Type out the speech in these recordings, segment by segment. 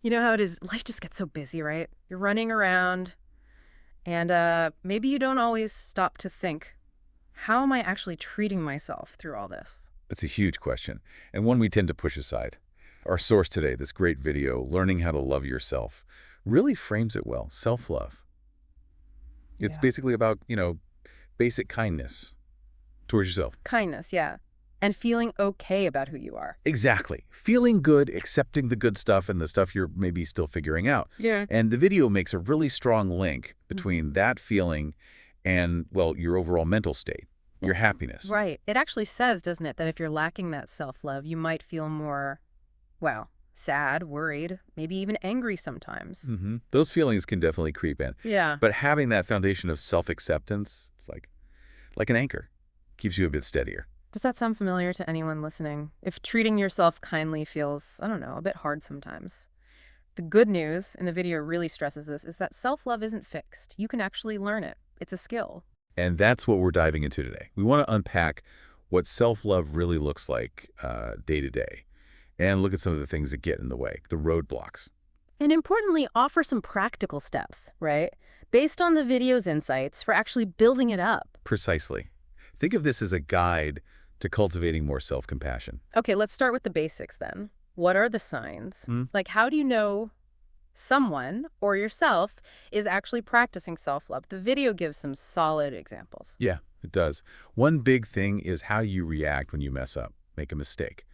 You know how it is? Life just gets so busy, right? You're running around, and maybe you don't always stop to think, how am I actually treating myself through all this? That's a huge question, and one we tend to push aside. Our source today, this great video, Learning How to Love Yourself, really frames it well, self-love. It's Yeah. basically about, basic kindness towards yourself. Kindness, yeah. And feeling okay about who you are. Exactly. Feeling good, accepting the good stuff and the stuff you're maybe still figuring out. Yeah. And the video makes a really strong link Mhm. between that feeling and, well, your overall mental state, Well, your happiness. right. It actually says, doesn't it, that if you're lacking that self-love, you might feel more, well, sad, worried, maybe even angry sometimes. Those feelings can definitely creep in. Yeah. But having that foundation of self-acceptance, it's like an anchor, keeps you a bit steadier. Does that sound familiar to anyone listening? If treating yourself kindly feels, I don't know, a bit hard sometimes. The good news, and the video really stresses this, is that self-love isn't fixed. You can actually learn it. It's a skill. And that's what we're diving into today. We want to unpack what self-love really looks like day to day and look at some of the things that get in the way, the roadblocks. And importantly, offer some practical steps, right? Based on the video's insights for actually building it up. Precisely. Think of this as a guide to cultivating more self-compassion. Okay, let's start with the basics then. What are the signs? Hmm? Like, how do you know someone or yourself is actually practicing self-love? The video gives some solid examples. Yeah, it does. One big thing is how you react when you mess up, make a mistake.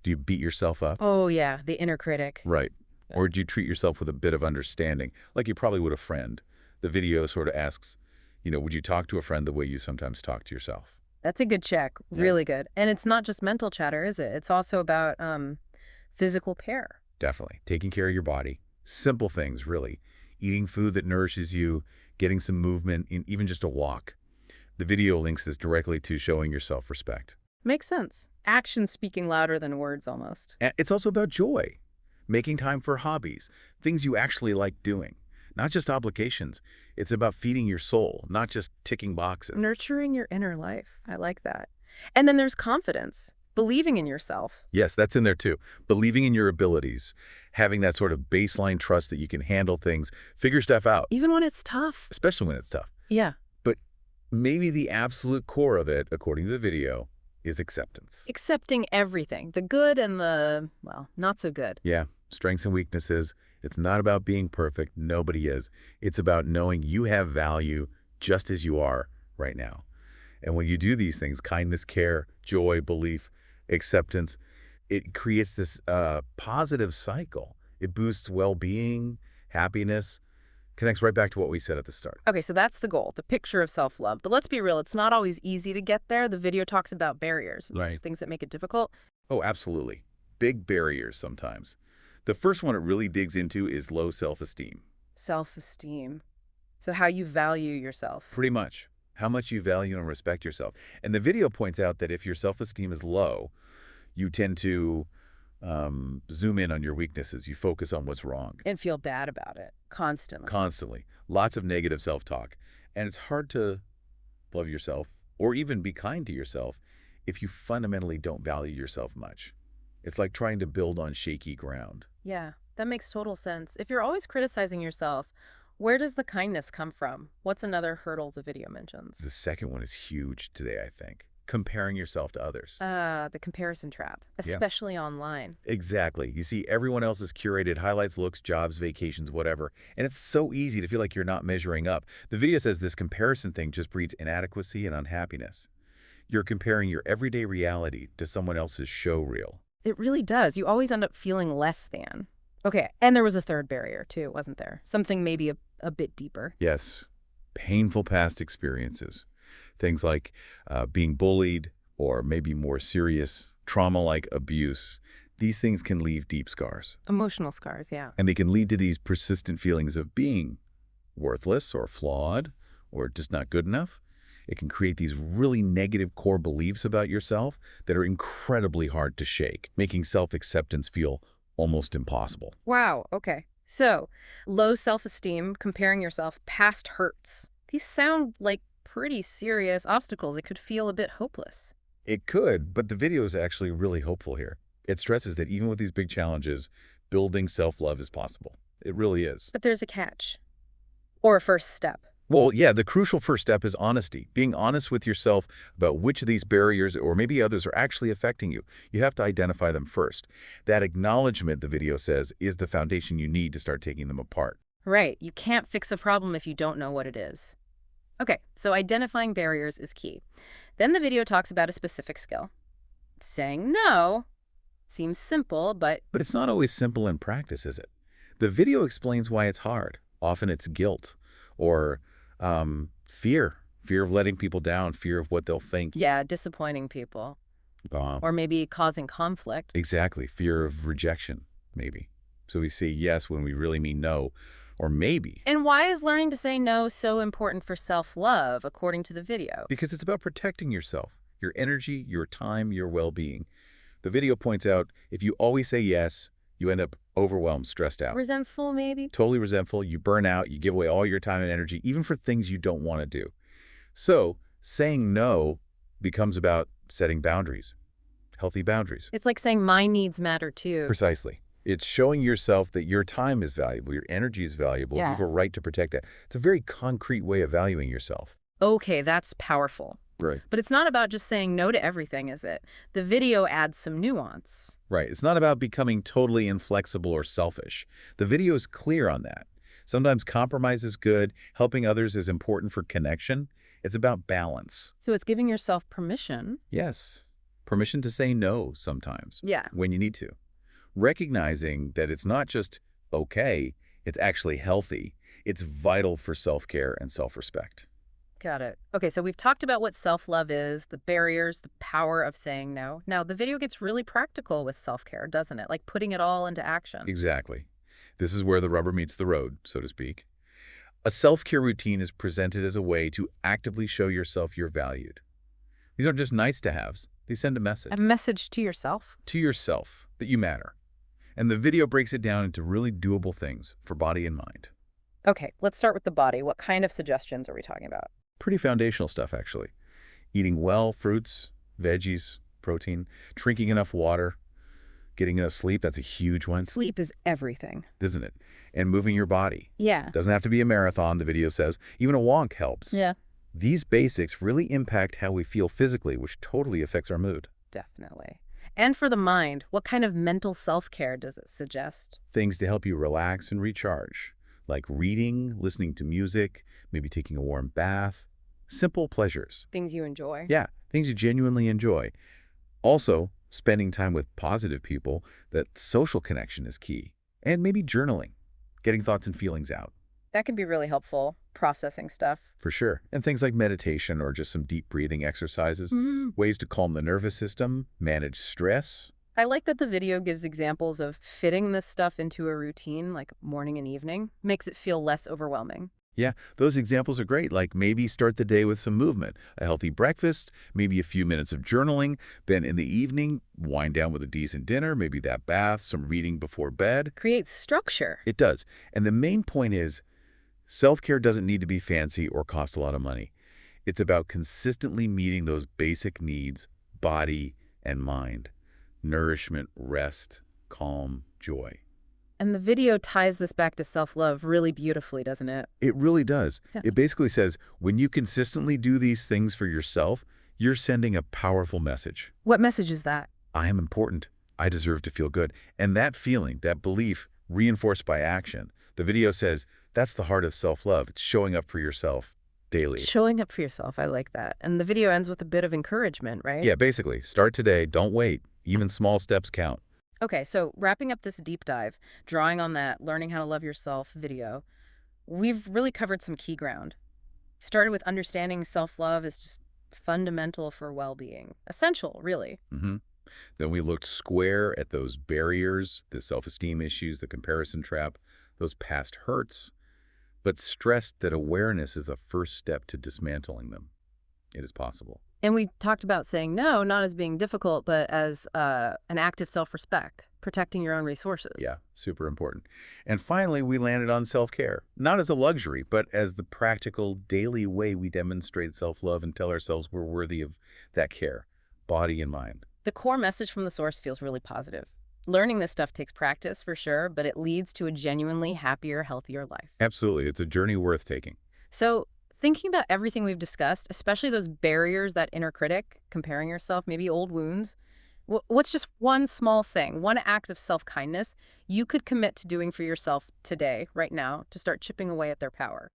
Do you beat yourself up? Oh, yeah, the inner critic. Right. Or do you treat yourself with a bit of understanding, like you probably would a friend? The video sort of asks, would you talk to a friend the way you sometimes talk to yourself? That's a good check. Yeah. Really good. And it's not just mental chatter, is it? It's also about physical care. Definitely. Taking care of your body. Simple things, really. Eating food that nourishes you, getting some movement, and even just a walk. The video links this directly to showing your self-respect. Makes sense. Actions speaking louder than words almost. And it's also about joy. Making time for hobbies, things you actually like doing. Not just obligations. It's about feeding your soul, not just ticking boxes. Nurturing your inner life. I like that. And then there's confidence, believing in yourself. Yes, that's in there too. Believing in your abilities, having that sort of baseline trust that you can handle things, figure stuff out, Even when it's tough. especially when it's tough. Yeah. But maybe the absolute core of it, according to the video, is acceptance. Accepting everything, the good and the, well, not so good. Yeah, strengths and weaknesses. It's not about being perfect. Nobody is. It's about knowing you have value just as you are right now. And when you do these things, kindness, care, joy, belief, acceptance, it creates this positive cycle. It boosts well-being, happiness, connects right back to what we said at the start. Okay, so that's the goal, the picture of self-love. But let's be real, it's not always easy to get there. The video talks about barriers, Right. things that make it difficult. Oh, absolutely. Big barriers sometimes. The first one it really digs into is low self-esteem. Self-esteem. So how you value yourself. Pretty much. How much you value and respect yourself. And the video points out that if your self-esteem is low, you tend to zoom in on your weaknesses. You focus on what's wrong And feel bad about it constantly. constantly. Lots of negative self-talk. And it's hard to love yourself or even be kind to yourself if you fundamentally don't value yourself much. It's like trying to build on shaky ground. Yeah, that makes total sense. If you're always criticizing yourself, where does the kindness come from? What's another hurdle the video mentions? The second one is huge today, I think. Comparing yourself to others. The comparison trap, Yeah. especially online. Exactly. You see everyone else's curated highlights, looks, jobs, vacations, whatever, and it's so easy to feel like you're not measuring up. The video says this comparison thing just breeds inadequacy and unhappiness. You're comparing your everyday reality to someone else's show reel. It really does. You always end up feeling less than. Okay, and there was a third barrier too, wasn't there? Something maybe a bit deeper. Yes, painful past experiences. Things like being bullied or maybe more serious trauma like abuse. These things can leave deep scars. Emotional scars, yeah. And they can lead to these persistent feelings of being worthless or flawed or just not good enough. It can create these really negative core beliefs about yourself that are incredibly hard to shake, making self-acceptance feel almost impossible. Wow, okay. So, low self-esteem, comparing yourself, past hurts. These sound like pretty serious obstacles. It could feel a bit hopeless. It could, but the video is actually really hopeful here. It stresses that even with these big challenges, building self-love is possible. It really is. But there's a catch. Or a first step. Well, yeah, the crucial first step is honesty. Being honest with yourself about which of these barriers or maybe others are actually affecting you. You have to identify them first. That acknowledgement, the video says, is the foundation you need to start taking them apart. Right. You can't fix a problem if you don't know what it is. Okay, so identifying barriers is key. Then the video talks about a specific skill. Saying no seems simple, but But it's not always simple in practice, is it? The video explains why it's hard. Often it's guilt or fear. Fear of letting people down, fear of what they'll think. yeah, disappointing people. Uh, Or maybe causing conflict. exactly. Fear of rejection, maybe. So we say yes when we really mean no, or maybe. And why is learning to say no so important for self-love, according to the video? Because it's about protecting yourself, your energy, your time, your well-being. The video points out if you always say yes, you end up overwhelmed, stressed out, Resentful, maybe? totally resentful, you burn out, you give away all your time and energy, even for things you don't want to do. So saying no becomes about setting boundaries, healthy boundaries. It's like saying my needs matter too. Precisely. It's showing yourself that your time is valuable, your energy is valuable, you Yeah. have a right to protect that. It's a very concrete way of valuing yourself. Okay, that's powerful. Right. But it's not about just saying no to everything, is it? The video adds some nuance. Right. It's not about becoming totally inflexible or selfish. The video is clear on that. Sometimes compromise is good. Helping others is important for connection. It's about balance. So it's giving yourself permission. Yes. Permission to say no sometimes Yeah. when you need to. Recognizing that it's not just okay, it's actually healthy. It's vital for self-care and self-respect. Got it. Okay, so we've talked about what self-love is, the barriers, the power of saying no. Now, the video gets really practical with self-care, doesn't it? Like putting it all into action. Exactly. This is where the rubber meets the road, so to speak. A self-care routine is presented as a way to actively show yourself you're valued. These aren't just nice-to-haves. They send a message A message to yourself. to yourself that you matter. And the video breaks it down into really doable things for body and mind. Okay, let's start with the body. What kind of suggestions are we talking about? Pretty foundational stuff, actually. Eating well, fruits, veggies, protein, drinking enough water, getting enough sleep, that's a huge one, Sleep is everything. isn't it? And moving your body. Yeah. Doesn't have to be a marathon, the video says. Even a walk helps. Yeah. These basics really impact how we feel physically, which totally affects our mood. Definitely. And for the mind, what kind of mental self-care does it suggest? Things to help you relax and recharge, like reading, listening to music, maybe taking a warm bath. Simple pleasures. Things you enjoy? Yeah, things you genuinely enjoy. Also, spending time with positive people, that social connection is key. And maybe journaling, getting thoughts and feelings out, That can be really helpful, processing stuff. for sure. And things like meditation or just some deep breathing exercises, ways to calm the nervous system, manage stress. I like that the video gives examples of fitting this stuff into a routine, like morning and evening, makes it feel less overwhelming. Yeah, those examples are great, like maybe start the day with some movement, a healthy breakfast, maybe a few minutes of journaling, then in the evening, wind down with a decent dinner, maybe that bath, some reading before bed. Creates structure. It does. And the main point is, self-care doesn't need to be fancy or cost a lot of money. It's about consistently meeting those basic needs, body and mind, nourishment, rest, calm, joy. And the video ties this back to self-love really beautifully, doesn't it? It really does. Yeah. It basically says, when you consistently do these things for yourself, you're sending a powerful message. What message is that? I am important. I deserve to feel good. And that feeling, that belief, reinforced by action, the video says, that's the heart of self-love. It's showing up for yourself daily. Showing up for yourself. I like that. And the video ends with a bit of encouragement, right? Yeah, basically, start today. Don't wait. Even small steps count. Okay, so wrapping up this deep dive, drawing on that Learning How to Love Yourself video, we've really covered some key ground. Started with understanding self-love is just fundamental for well-being. Essential, really. Then we looked square at those barriers, the self-esteem issues, the comparison trap, those past hurts, but stressed that awareness is the first step to dismantling them. It is possible. And we talked about saying no, not as being difficult, but as an act of self-respect, protecting your own resources. Yeah, super important. And finally, we landed on self-care, not as a luxury, but as the practical daily way we demonstrate self-love and tell ourselves we're worthy of that care, body and mind. The core message from the source feels really positive. Learning this stuff takes practice for sure, but it leads to a genuinely happier, healthier life. Absolutely. It's a journey worth taking. So, thinking about everything we've discussed, especially those barriers, that inner critic, comparing yourself, maybe old wounds, what's just one small thing, one act of self kindness you could commit to doing for yourself today, right now, to start chipping away at their power?